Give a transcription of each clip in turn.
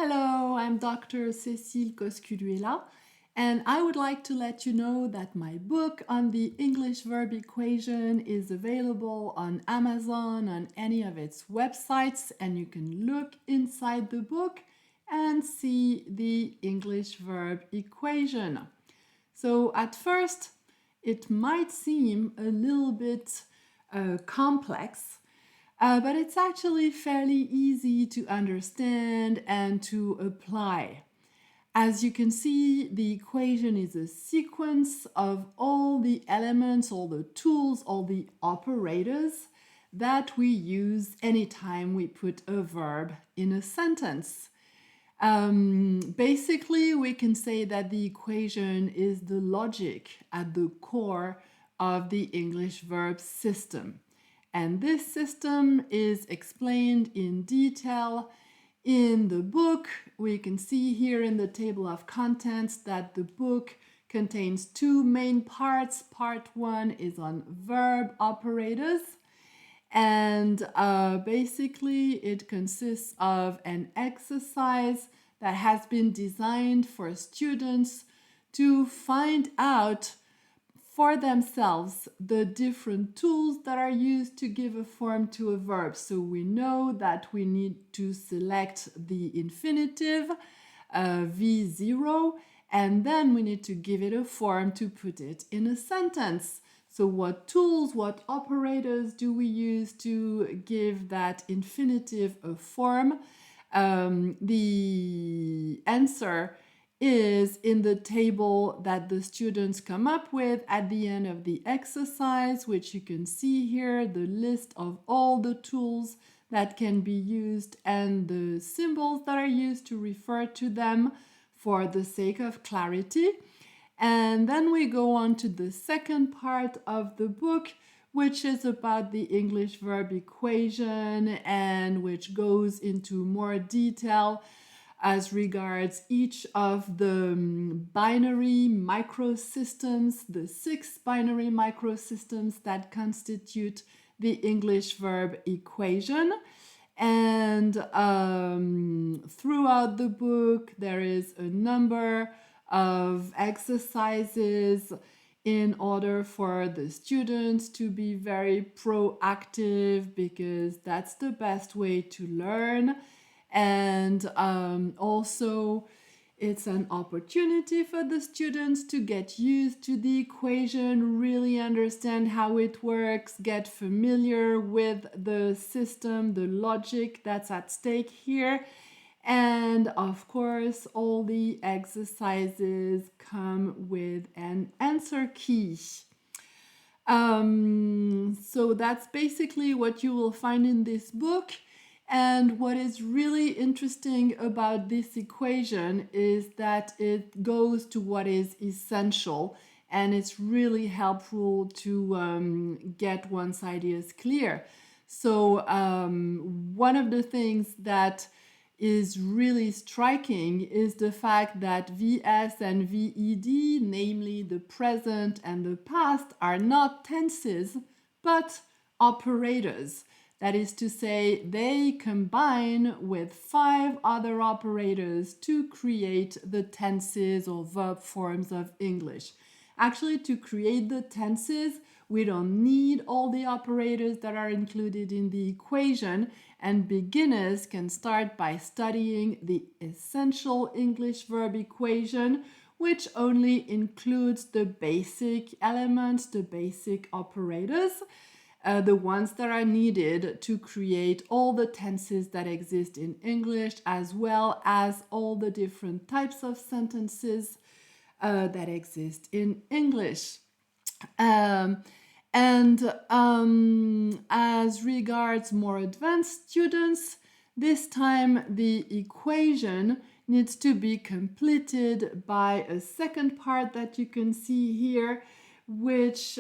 Hello, I'm Dr. Cécile Cosculuela, and I would like to let you know that my book on the English verb equation is available on Amazon, on any of its websites, and you can look inside the book and see the English verb equation. So at first, it might seem a little bit complex, but it's actually fairly easy to understand and to apply. As you can see, the equation is a sequence of all the elements, all the tools, all the operators that we use anytime we put a verb in a sentence. Basically, we can say that the equation is the logic at the core of the English verb system. And this system is explained in detail in the book. We can see here in the table of contents that the book contains two main parts. Part one is on verb operators. And basically, it consists of an exercise that has been designed for students to find out for themselves the different tools that are used to give a form to a verb. So we know that we need to select the infinitive, V0, and then we need to give it a form to put it in a sentence. So what tools, what operators do we use to give that infinitive a form? The answer is in the table that the students come up with at the end of the exercise, which you can see here, the list of all the tools that can be used and the symbols that are used to refer to them for the sake of clarity. And then we go on to the second part of the book, which is about the English verb equation and which goes into more detail as regards each of the binary microsystems, the 6 binary microsystems that constitute the English verb equation. And throughout the book, there is a number of exercises in order for the students to be very proactive, because that's the best way to learn. And also, it's an opportunity for the students to get used to the equation, really understand how it works, get familiar with the system, the logic that's at stake here. And of course, all the exercises come with an answer key. So that's basically what you will find in this book. And what is really interesting about this equation is that it goes to what is essential, and it's really helpful to get one's ideas clear. So one of the things that is really striking is the fact that VS and VED, namely the present and the past, are not tenses, but operators. That is to say, they combine with 5 other operators to create the tenses or verb forms of English. Actually, to create the tenses, we don't need all the operators that are included in the equation, and beginners can start by studying the essential English verb equation, which only includes the basic elements, the basic operators, the ones that are needed to create all the tenses that exist in English, as well as all the different types of sentences that exist in English. As regards more advanced students, this time the equation needs to be completed by a second part that you can see here, which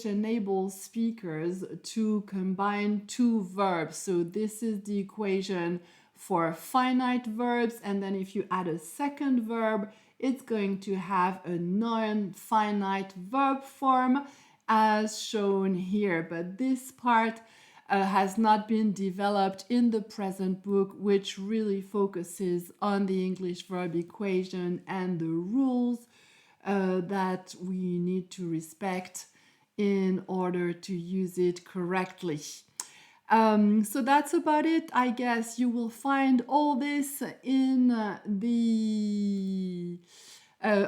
enables speakers to combine 2 verbs. So this is the equation for finite verbs, and then if you add a second verb, it's going to have a non-finite verb form as shown here. But this part has not been developed in the present book, which really focuses on the English verb equation and the rules that we need to respect in order to use it correctly. So that's about it. I guess you will find all this in the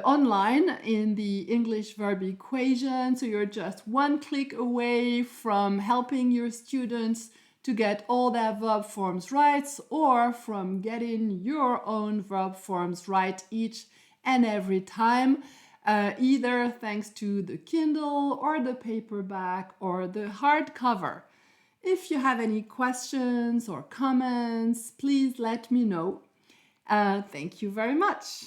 online in the English verb equation. So you're just one click away from helping your students to get all their verb forms right, or from getting your own verb forms right each and every time, either thanks to the Kindle or the paperback or the hardcover. If you have any questions or comments, please let me know. Thank you very much.